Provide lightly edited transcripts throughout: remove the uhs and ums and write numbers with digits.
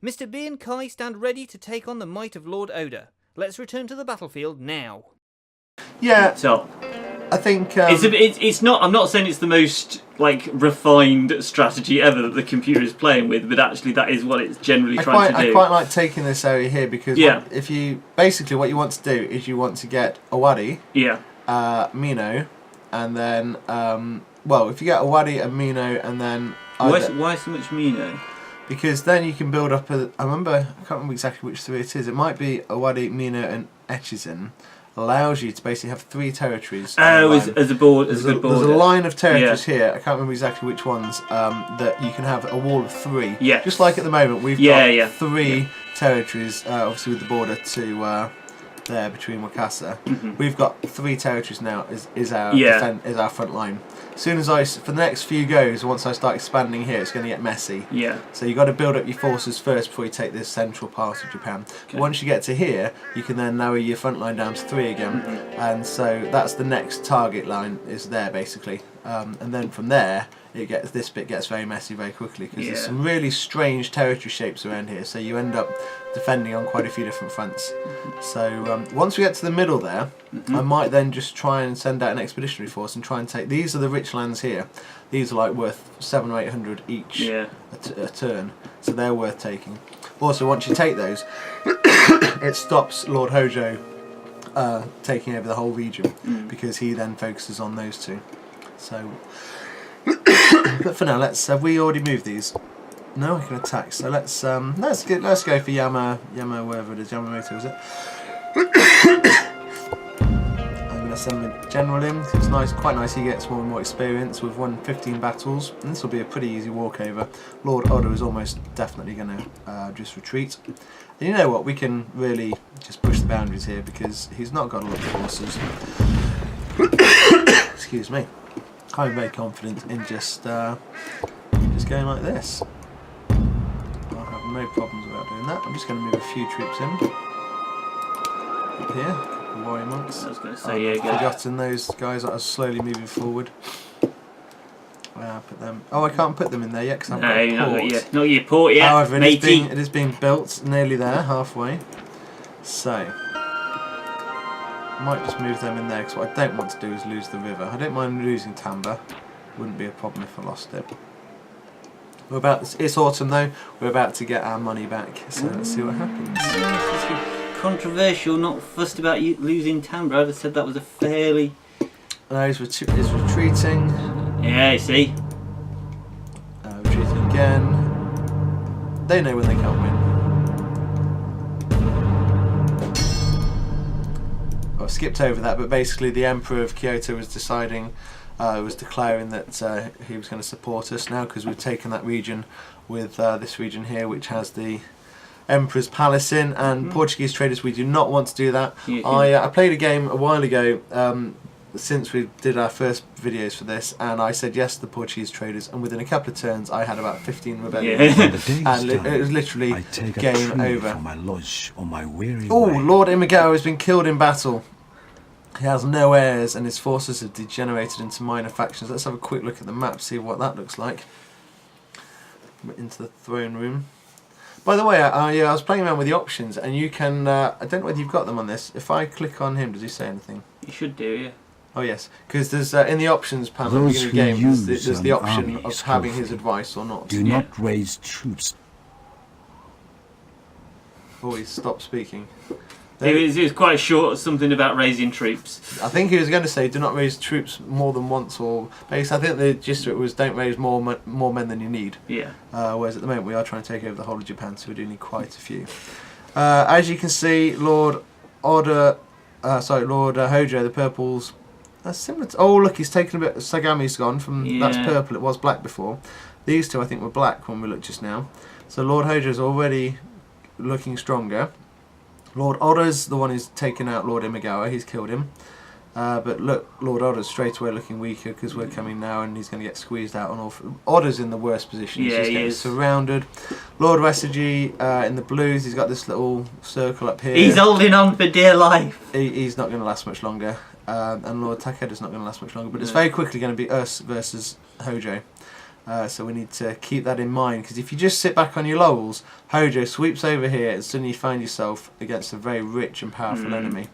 Mr. B and Kai stand ready to take on the might of Lord Oda. Let's return to the battlefield now. Yeah. So I think it's not. I'm not saying it's the most like refined strategy ever that the computer is playing with, but actually that is what it's generally trying to do. I quite like taking this area here because if you basically what you want to do is you want to get Owari, Mino, and then well, if you get Owari and Mino, and then why so much Mino? Because then you can build up a. I can't remember exactly which three it is. It might be Owari, Mino, and Echizen. Allows you to basically have 3 territories. Oh, as a board, as a good border. There's a line of territories here. I can't remember exactly which ones. That you can have a wall of 3. Yeah. Just like at the moment, we've got 3 territories. Obviously, with the border to there between Wakasa, we've got 3 territories now. Is our front line. As soon as for the next few goes, once I start expanding here, it's going to get messy. Yeah. So you've got to build up your forces first before you take this central part of Japan. Okay. Once you get to here, you can then narrow your front line down to 3 again, and so that's the next target line is there basically. And then from there, this bit gets very messy very quickly because there's some really strange territory shapes around here. So you end up defending on quite a few different fronts. So once we get to the middle there, I might then just try and send out an expeditionary force and try and take. These are the rich lands here. These are like worth 700 or 800 each a turn, so they're worth taking. Also, once you take those, it stops Lord Hojo taking over the whole region because he then focuses on those 2. So, but for now, have we already moved these? No, I can attack. So let's go for wherever it is. Yamamoto, is it? I'm gonna send the general in. It's nice, quite nice. He gets more and more experience. We've won 15 battles, and this will be a pretty easy walkover. Lord Oda is almost definitely gonna just retreat. And you know what? We can really just push the boundaries here because he's not got a lot of forces. Excuse me. I'm very confident in just going like this. I'll have no problems about doing that. I'm just going to move a few troops in. Up here, a couple of warrior monks. I was going to say, I've forgotten those guys that are slowly moving forward. Put them. Oh, I can't put them in there yet because I've got a port. Not your port yet. However, it is being built, nearly there, halfway. So. Might just move them in there because what I don't want to do is lose the river. I don't mind losing Tamba. Wouldn't be a problem if I lost it. It's autumn though. We're about to get our money back, so let's see what happens. Controversial, not fussed about you losing Tamba. I'd have said that was a fairly. No, he's retreating. Yeah, I see. Retreating again. They know when they can't win. I skipped over that, but basically the Emperor of Kyoto was declaring that he was going to support us now because we've taken that region with this region here, which has the Emperor's Palace in, and Portuguese traders, we do not want to do that. I played a game a while ago since we did our first videos for this, and I said yes to the Portuguese traders, and within a couple of turns I had about 15 rebellions, and it was literally game over. Oh, Lord Imagawa has been killed in battle. He has no heirs, and his forces have degenerated into minor factions. Let's have a quick look at the map, see what that looks like. Into the throne room. By the way, I was playing around with the options, and you can. I don't know whether you've got them on this. If I click on him, does he say anything? You should do, yeah. Oh yes, because there's in the options panel at the beginning of the game, there's the option of having his advice or not. Do not raise troops. Oh, he stopped speaking. It was quite short, something about raising troops. I think he was going to say, do not raise troops more than once, or basically, I think the gist of it was, don't raise more men than you need. Yeah. Whereas at the moment we are trying to take over the whole of Japan, so we do need quite a few. As you can see, Lord Hojo, the purples. That's similar to, oh look, he's taken a bit. Sagami's gone from that's purple. It was black before. These two I think were black when we looked just now. So Lord Hojo's already looking stronger. Lord Oda's the one who's taken out Lord Imagawa. He's killed him. But look, Lord Oda's straight away looking weaker because we're coming now, and he's going to get squeezed out on all. Oda's in the worst position. Yeah, he's getting surrounded. Lord Wesaji in the blues. He's got this little circle up here. He's holding on for dear life. He's not going to last much longer. And Lord Takeda's not going to last much longer. But it's very quickly going to be us versus Hojo. So we need to keep that in mind, because if you just sit back on your laurels, Hojo sweeps over here and suddenly you find yourself against a very rich and powerful enemy.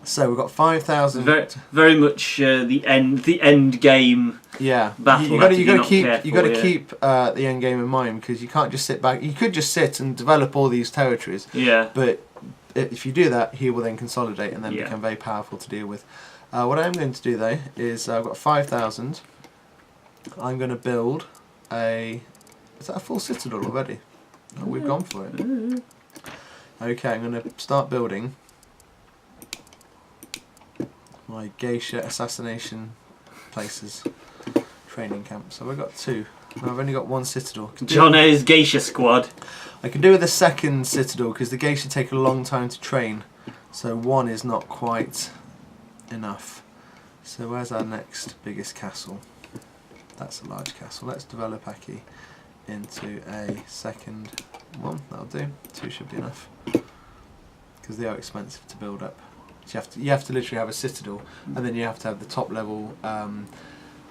So we've got 5,000. Very much the end game. Yeah, battle. You got to keep the end game in mind, because you can't just sit back. You could just sit and develop all these territories. Yeah. But if you do that, he will then consolidate and then become very powerful to deal with. What I'm going to do though is I've got 5,000. I'm going to build a... Is that a full citadel already? Oh, we've gone for it. Okay, I'm going to start building my geisha assassination places. Training camp. So I've got 2. No, I've only got 1 citadel. John O's geisha squad. I can do with a second citadel, because the geisha take a long time to train. So 1 is not quite enough. So where's our next biggest castle? That's a large castle. Let's develop Aki into a second one. That'll do. 2 should be enough, because they are expensive to build up. So you have to literally have a citadel, and then you have to have the top level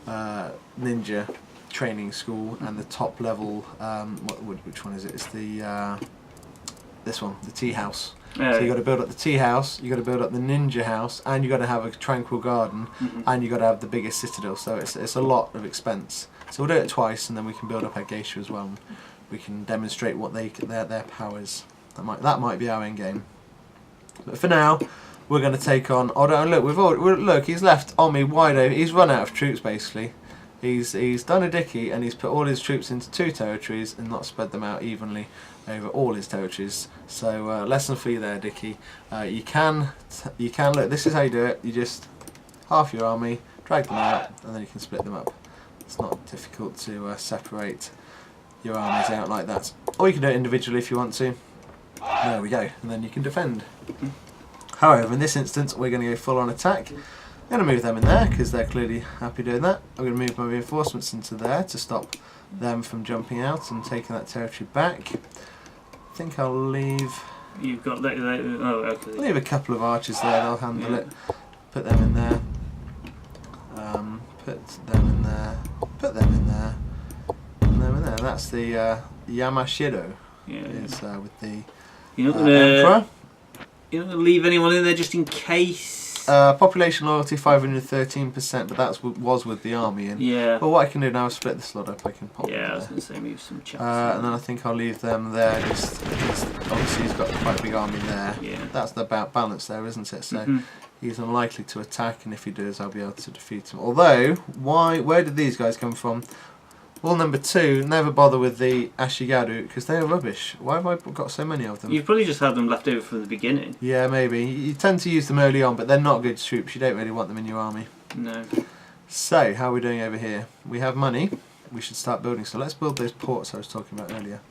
ninja training school, and the top level which one is it? It's the this one, the tea house. So you got to build up the tea house, you got to build up the ninja house, and you got to have a tranquil garden, and you got to have the biggest citadel. So it's a lot of expense. So we'll do it twice, and then we can build up our geisha as well. We can demonstrate what their powers. That might be our end game. But for now, we're going to take on. Oh, look, he's left Omi wide open. He's run out of troops basically. He's done a Dicky, and he's put all his troops into 2 territories and not spread them out evenly over all his territories. So lesson for you there, Dicky. You can look. This is how you do it. You just half your army, drag them out, and then you can split them up. It's not difficult to separate your armies out like that. Or you can do it individually if you want to. There we go, and then you can defend. However, in this instance, we're going to go full on attack. I'm going to move them in there because they're clearly happy doing that. I'm going to move my reinforcements into there to stop them from jumping out and taking that territory back. I think I'll leave... You've got that... Oh, okay. Leave a couple of archers there, they'll handle it. Put them in there. Put them in there. Put them in there. Put them in there. That's the Yamashiro. Yeah. Is with the Emperor. Emperor. You're not going to leave anyone in there just in case? Population loyalty 513%, but that was with the army in. Yeah. But what I can do now is split the slot up. I can pop Yeah, I was there. going to say move some chaps. And then I think I'll leave them there. Just obviously he's got quite a big army there. Yeah. That's the balance there, isn't it? So he's unlikely to attack, and if he does, I'll be able to defeat him. Although, where did these guys come from? Rule number 2, never bother with the Ashigaru, because they are rubbish. Why have I got so many of them? You've probably just had them left over from the beginning. Yeah, maybe. You tend to use them early on, but they're not good troops. You don't really want them in your army. No. So, how are we doing over here? We have money. We should start building. So let's build those ports I was talking about earlier.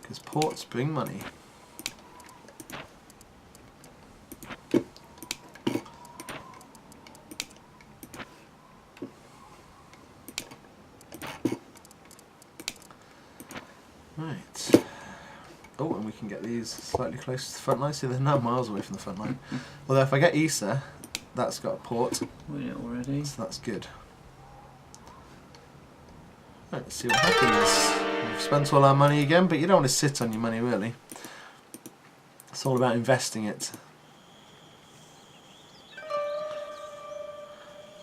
Because ports bring money. Right. Oh, and we can get these slightly closer to the front line. See, they're now miles away from the front line. Although if I get Issa, that's got a port. We're already. So that's good. Right, let's see what happens. We've spent all our money again, but you don't want to sit on your money, really. It's all about investing it.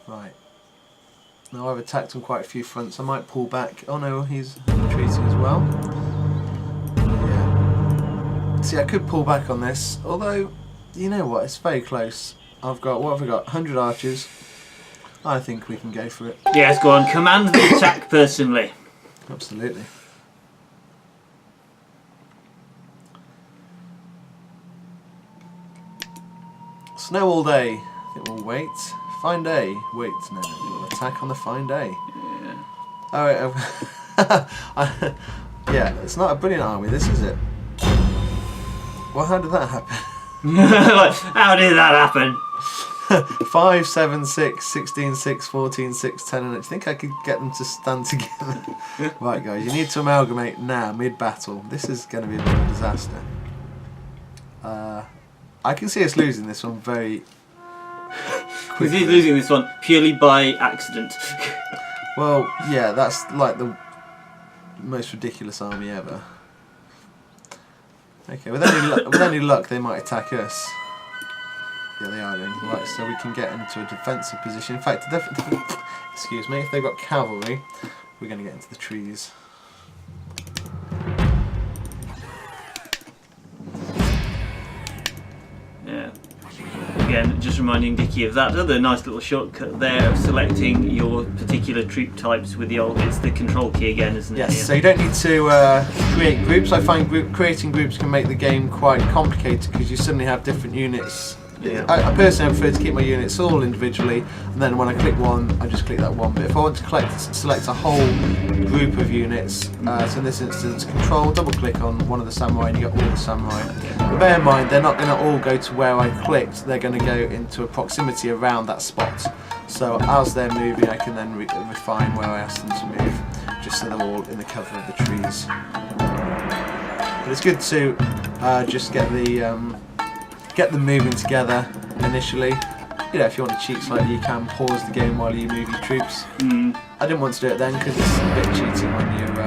Right. Now I've attacked on quite a few fronts. I might pull back. Oh no, he's retreating as well. Yeah. See, I could pull back on this, although, you know what, it's very close. I've got, what have we got? 100 archers. I think we can go for it. Yes, go on. Command the attack personally. Absolutely. Snow all day. I think we'll wait. Fine day. Wait, no, we'll attack on the fine day. Yeah. Alright, yeah, it's not a brilliant army, this is it. Well, how did that happen? Like, how did that happen? 5, 7, 6, 16, 6, 14, 6, 10, and I think I could get them to stand together. Right, guys, you need to amalgamate now, mid-battle. This is going to be a bit of a disaster. I can see us losing this one very Because he's losing this one purely by accident. well. Yeah, that's like the most ridiculous army ever. Okay, with any luck, they might attack us. Yeah, they are doing right. So we can get into a defensive position. In fact, excuse me, if they've got cavalry, we're going to get into the trees. Yeah. Again, just reminding Dicky of that other nice little shortcut there of selecting your particular troop types with the old. It's the control key again, isn't it? Yes. Yeah. So you don't need to create groups. I find creating groups can make the game quite complicated because you suddenly have different units. Yeah. I personally prefer to keep my units all individually, and then when I click one, I just click that one. But if I want to select a whole group of units, so in this instance, control, double click on one of the samurai, and you get all the samurai. But bear in mind, they're not going to all go to where I clicked. They're going to go into a proximity around that spot. So as they're moving, I can then refine where I ask them to move, just so they're all in the cover of the trees. But it's good to just get them moving together initially. You know, if you want to cheat slightly, you can pause the game while you move your troops. I didn't want to do it then because it's a bit cheating when you're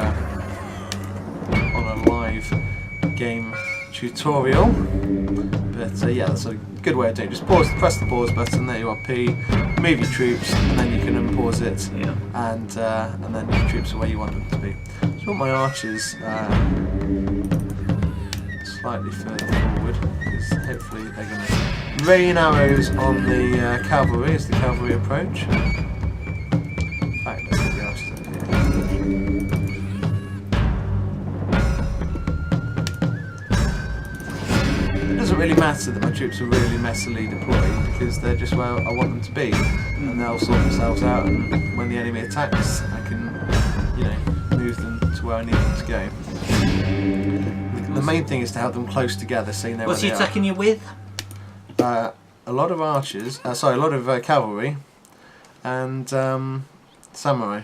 on a live game tutorial. But yeah, that's a good way of doing it. Just press the pause button. There you are, P. Move your troops, and then you can unpause it, and then your troops are where you want them to be. So I want my archers slightly further forward, because hopefully they're going to rain arrows on the cavalry as the cavalry approach. In fact, let's get the archers up here. It doesn't really matter that my troops are really messily deployed, because they're just where I want them to be, and they'll sort themselves out, and when the enemy attacks, I can, you know, move them to where I need them to go. The main thing is to have them close together, so you know What's where he they attacking you with? are. A lot of archers, a lot of cavalry, and samurai.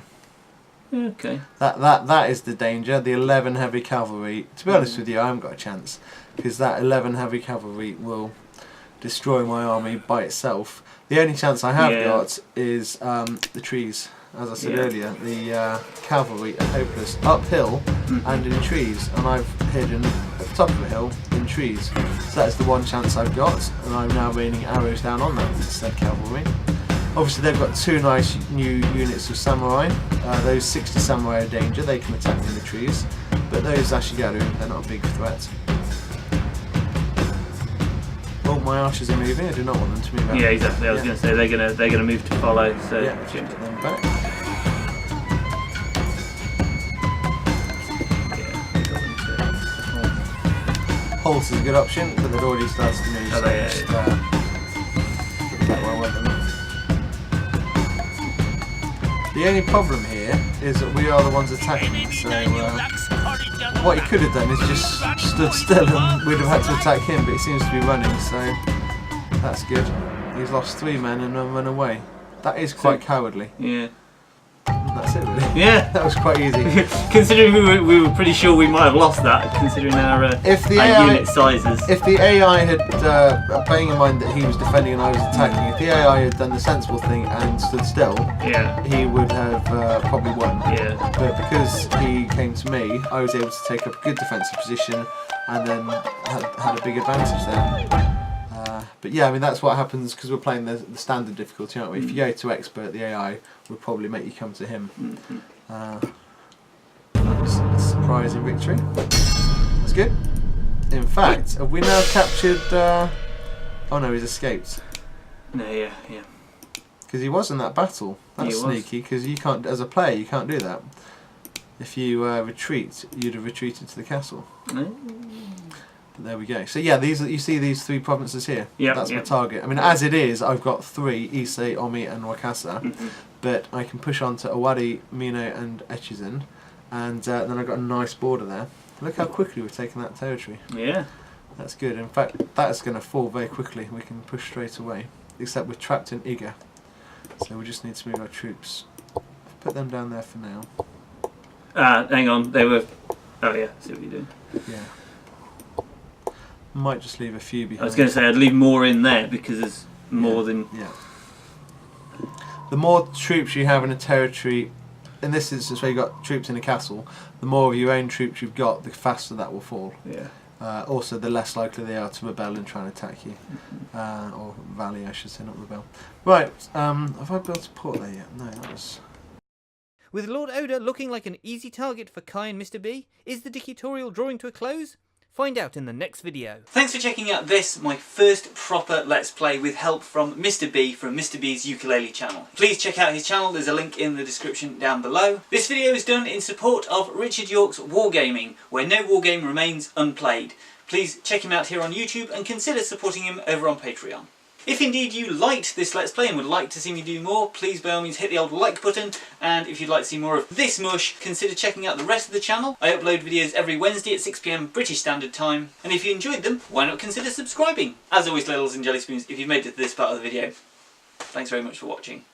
Okay. That is the danger. The 11 heavy cavalry. To be honest with you, I haven't got a chance, because that 11 heavy cavalry will destroy my army by itself. The only chance I have got is the trees. As I said earlier, the cavalry are hopeless uphill and in trees, and I've hidden at the top of the hill in trees. So that's the one chance I've got, and I'm now raining arrows down on that said cavalry. Obviously they've got two nice new units of samurai. Those 60 samurai are danger, they can attack me in the trees, but those Ashigaru, they're not a big threat. Oh, my archers are moving. I do not want them to move out. Yeah, exactly. I was going to say they're gonna move to follow. So yeah, just get them back. Pulse is a good option, but they've already started to move. Oh, So just back where I want them. The only problem here is that we are the ones attacking. So what he could have done is just stood still, and we'd have had to attack him. But he seems to be running, so that's good. He's lost 3 men and then run away. That is quite cowardly. Yeah. That's it, really. Yeah. That was quite easy. Considering we were pretty sure we might have lost that, considering our unit sizes. If the AI had, bearing in mind that he was defending and I was attacking, if the AI had done the sensible thing and stood still, he would have probably won. Yeah. But because he came to me, I was able to take up a good defensive position and then had a big advantage there. But yeah, I mean that's what happens because we're playing the standard difficulty, aren't we? If you go to expert, the AI would probably make you come to him. That's a surprising victory. That's good. In fact, have we now captured? Oh no, he's escaped. No, yeah. Because he was in that battle. That's sneaky. Because you can't, as a player, you can't do that. If you retreat, you'd have retreated to the castle. But there we go. So yeah, you see these 3 provinces here. Yeah, that's my target. I mean, as it is, I've got 3: Ise, Omi, and Wakasa. But I can push on to Owari, Mino, and Echizen, and then I've got a nice border there. Look how quickly we've taken that territory. Yeah. That's good. In fact, that's going to fall very quickly. We can push straight away. Except we're trapped in Iga, so we just need to move our troops. Put them down there for now. Hang on. They were. Oh yeah. See what you're doing. Yeah. Might just leave a few behind. I was going to say I'd leave more in there because there's more than... Yeah. The more troops you have in a territory, in this instance where you've got troops in a castle, the more of your own troops you've got, the faster that will fall. Yeah. Also, the less likely they are to rebel and try and attack you. Or rally, I should say, not rebel. Right, have I built a port there yet? No, that was... With Lord Oda looking like an easy target for Kai and Mr. B, is the Dickytorial drawing to a close? Find out in the next video. Thanks for checking out this, my first proper Let's Play with help from Mr. B from Mr. B's Ukulele channel. Please check out his channel, there's a link in the description down below. This video is done in support of Richard Yorke's Wargaming, where no wargame remains unplayed. Please check him out here on YouTube and consider supporting him over on Patreon. If indeed you liked this Let's Play and would like to see me do more, please by all means hit the old like button, and if you'd like to see more of this mush, consider checking out the rest of the channel. I upload videos every Wednesday at 6 PM British Standard Time, and if you enjoyed them, why not consider subscribing? As always, Littles and Jelly Spoons, if you've made it to this part of the video, thanks very much for watching.